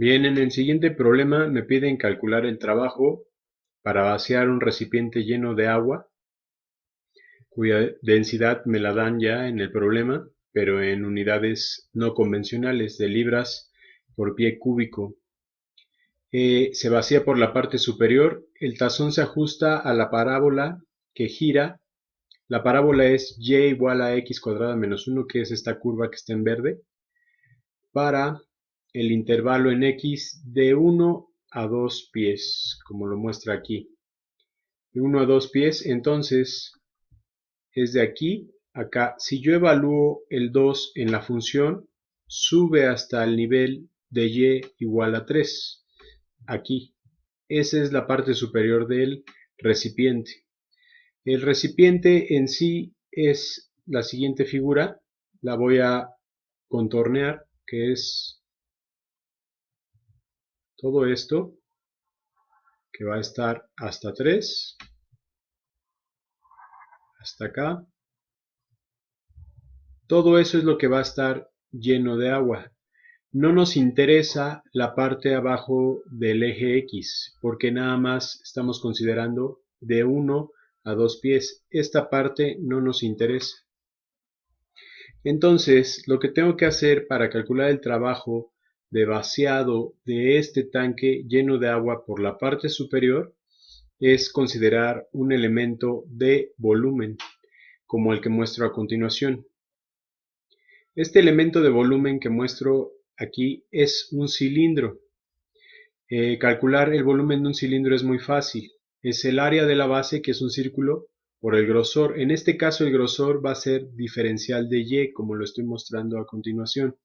Bien, en el siguiente problema me piden calcular el trabajo para vaciar un recipiente lleno de agua, cuya densidad me la dan ya en el problema, pero en unidades no convencionales de libras por pie cúbico. Se vacía por la parte superior, el tazón se ajusta a la parábola que gira. La parábola es y igual a x cuadrada menos 1, que es esta curva que está en verde, para el intervalo en x de 1 a 2 pies, como lo muestra aquí. De 1 a 2 pies, entonces es de aquí a acá. Si yo evalúo el 2 en la función, sube hasta el nivel de y igual a 3. Aquí. Esa es la parte superior del recipiente. El recipiente en sí es la siguiente figura. La voy a contornear, que es todo esto, que va a estar hasta 3, hasta acá. Todo eso es lo que va a estar lleno de agua. No nos interesa la parte abajo del eje X, porque nada más estamos considerando de 1 a 2 pies. Esta parte no nos interesa. Entonces, lo que tengo que hacer para calcular el trabajo de vaciado de este tanque lleno de agua por la parte superior es considerar un elemento de volumen, como el que muestro a continuación. Este elemento de volumen que muestro aquí es un cilindro. Calcular el volumen de un cilindro es muy fácil. Es el área de la base, que es un círculo, por el grosor. En este caso el grosor va a ser diferencial de y, como lo estoy mostrando a continuación.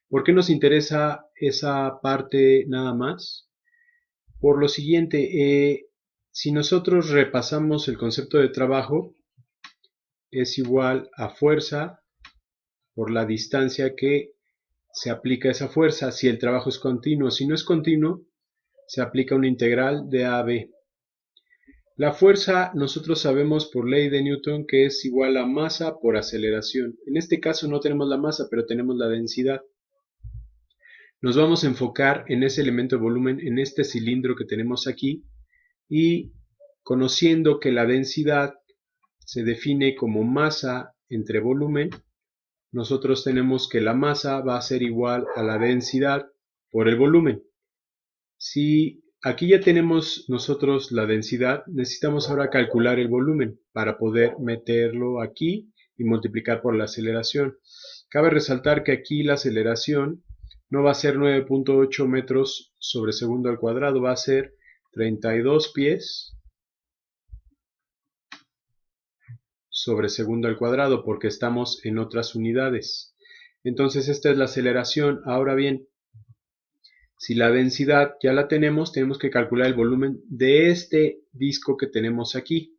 ¿Por qué nos interesa esa parte nada más? Por lo siguiente, si nosotros repasamos el concepto de trabajo, es igual a fuerza por la distancia que se aplica a esa fuerza si el trabajo es continuo. Si no es continuo, se aplica una integral de a a b. La fuerza nosotros sabemos por ley de Newton que es igual a masa por aceleración. En este caso no tenemos la masa, pero tenemos la densidad. Nos vamos a enfocar en ese elemento de volumen, en este cilindro que tenemos aquí, y conociendo que la densidad se define como masa entre volumen, nosotros tenemos que la masa va a ser igual a la densidad por el volumen. Si aquí ya tenemos nosotros la densidad, necesitamos ahora calcular el volumen para poder meterlo aquí y multiplicar por la aceleración. Cabe resaltar que aquí la aceleración no va a ser 9.8 metros sobre segundo al cuadrado, va a ser 32 pies sobre segundo al cuadrado, porque estamos en otras unidades. Entonces esta es la aceleración. Ahora bien, si la densidad ya la tenemos que calcular el volumen de este disco que tenemos aquí.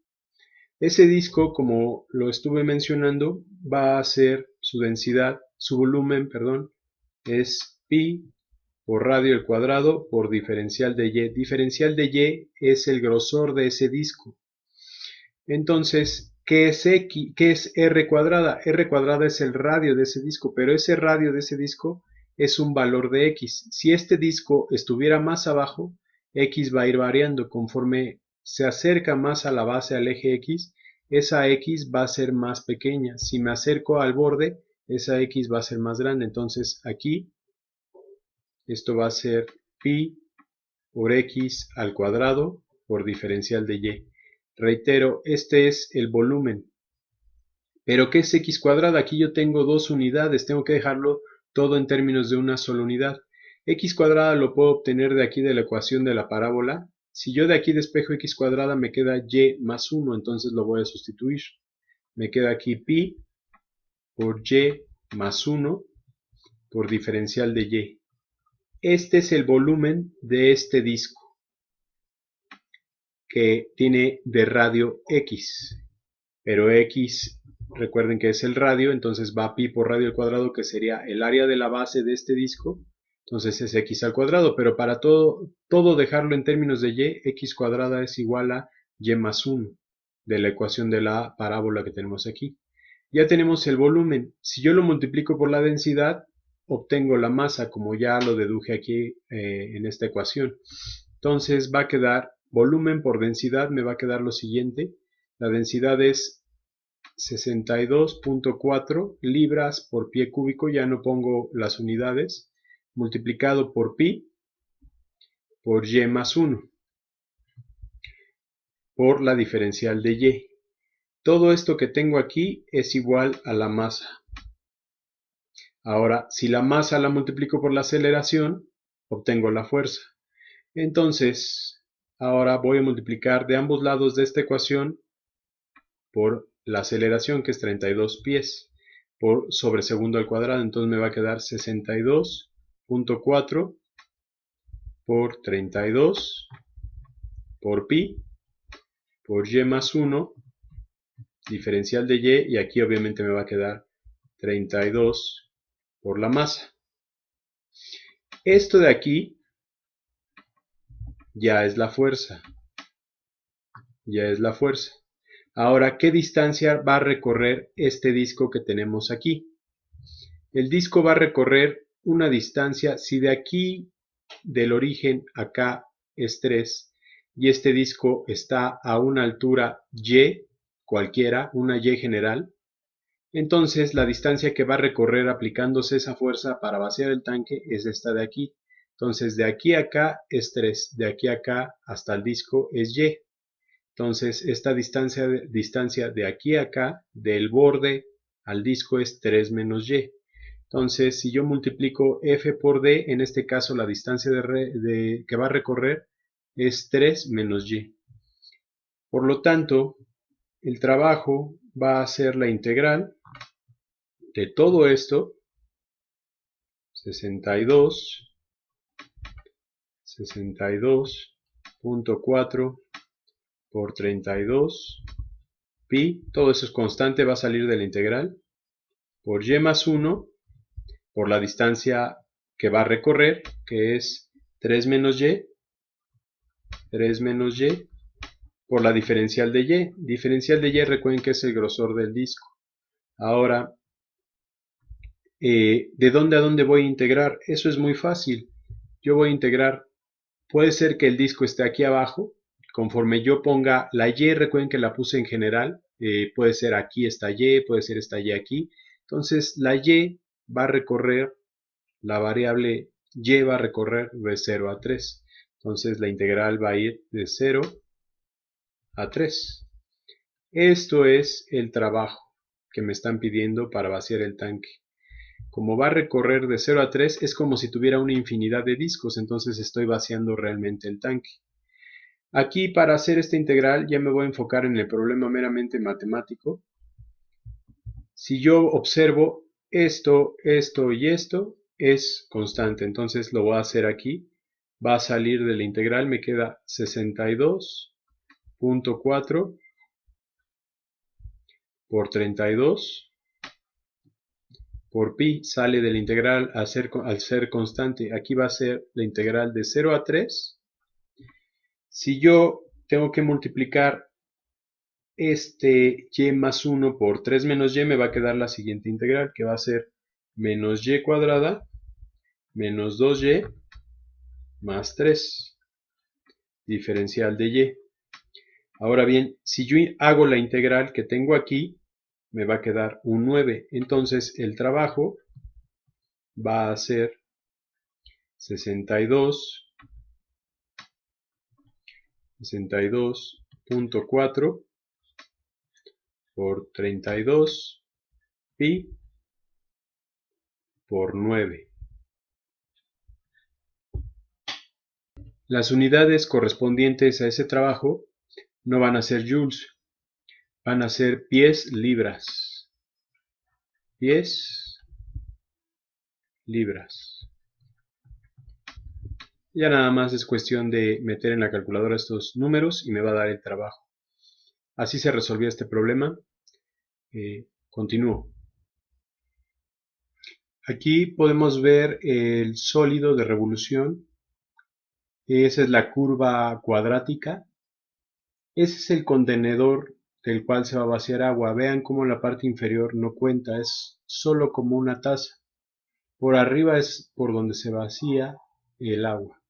Ese disco, como lo estuve mencionando, va a ser su densidad, su volumen, perdón, es pi por radio al cuadrado por diferencial de y. Diferencial de y es el grosor de ese disco. Entonces, ¿qué es X? ¿Qué es R cuadrada? R cuadrada es el radio de ese disco, pero ese radio de ese disco es un valor de X. Si este disco estuviera más abajo, X va a ir variando. Conforme se acerca más a la base, al eje X, esa X va a ser más pequeña. Si me acerco al borde, esa X va a ser más grande. Entonces aquí, esto va a ser pi por X al cuadrado por diferencial de Y. Reitero, este es el volumen. ¿Pero qué es x cuadrada? Aquí yo tengo dos unidades, tengo que dejarlo todo en términos de una sola unidad. X cuadrada lo puedo obtener de aquí de la ecuación de la parábola. Si yo de aquí despejo x cuadrada me queda y más 1, entonces lo voy a sustituir. Me queda aquí pi por y más 1 por diferencial de y. Este es el volumen de este disco, que tiene de radio x, pero x, recuerden que es el radio, entonces va pi por radio al cuadrado, que sería el área de la base de este disco, entonces es x al cuadrado, pero para todo dejarlo en términos de y, x cuadrada es igual a y más 1, de la ecuación de la parábola que tenemos aquí. Ya tenemos el volumen. Si yo lo multiplico por la densidad, obtengo la masa, como ya lo deduje aquí en esta ecuación. Entonces va a quedar volumen por densidad, me va a quedar lo siguiente. La densidad es 62.4 libras por pie cúbico, ya no pongo las unidades, multiplicado por pi por y más 1, por la diferencial de y. Todo esto que tengo aquí es igual a la masa. Ahora, si la masa la multiplico por la aceleración, obtengo la fuerza. Entonces, ahora voy a multiplicar de ambos lados de esta ecuación por la aceleración, que es 32 pies, por sobre segundo al cuadrado. Entonces me va a quedar 62.4 por 32 por pi por y más 1, diferencial de y aquí obviamente me va a quedar 32 por la masa. Esto de aquí ya es la fuerza. Ya es la fuerza. Ahora, ¿qué distancia va a recorrer este disco que tenemos aquí? El disco va a recorrer una distancia, si de aquí del origen acá es 3 y este disco está a una altura y cualquiera, una y general, entonces la distancia que va a recorrer aplicándose esa fuerza para vaciar el tanque es esta de aquí. Entonces de aquí a acá es 3, de aquí a acá hasta el disco es y. Entonces esta distancia de aquí a acá, del borde al disco, es 3 menos y. Entonces, si yo multiplico f por d, en este caso la distancia que va a recorrer es 3 menos y. Por lo tanto, el trabajo va a ser la integral de todo esto, 62.4 por 32 pi, todo eso es constante, va a salir de la integral, por y más 1, por la distancia que va a recorrer, que es 3 menos y, por la diferencial de y. Diferencial de y, recuerden que es el grosor del disco. Ahora, ¿de dónde a dónde voy a integrar? Eso es muy fácil. Yo voy a integrar, puede ser que el disco esté aquí abajo, conforme yo ponga la y, recuerden que la puse en general, puede ser aquí esta y, puede ser esta y aquí. Entonces, la y va a recorrer, la variable y va a recorrer de 0 a 3. Entonces la integral va a ir de 0 a 3. Esto es el trabajo que me están pidiendo para vaciar el tanque. Como va a recorrer de 0 a 3, es como si tuviera una infinidad de discos, entonces estoy vaciando realmente el tanque. Aquí, para hacer esta integral, ya me voy a enfocar en el problema meramente matemático. Si yo observo esto, esto y esto, es constante, entonces lo voy a hacer aquí. Va a salir de la integral, me queda 62.4 por 32 por pi, sale de la integral al ser constante. Aquí va a ser la integral de 0 a 3. Si yo tengo que multiplicar este y más 1 por 3 menos y, me va a quedar la siguiente integral, que va a ser menos y cuadrada menos 2y más 3, diferencial de y. Ahora bien, si yo hago la integral que tengo aquí, me va a quedar un 9. Entonces el trabajo va a ser 62.4 por 32 pi por 9. Las unidades correspondientes a ese trabajo no van a ser joules, van a ser pies libras. Pies libras. Ya nada más es cuestión de meter en la calculadora estos números y me va a dar el trabajo. Así se resolvió este problema. Continúo. Aquí podemos ver el sólido de revolución. Esa es la curva cuadrática. Ese es el contenedor del cual se va a vaciar agua. Vean cómo la parte inferior no cuenta, es solo como una taza. Por arriba es por donde se vacía el agua.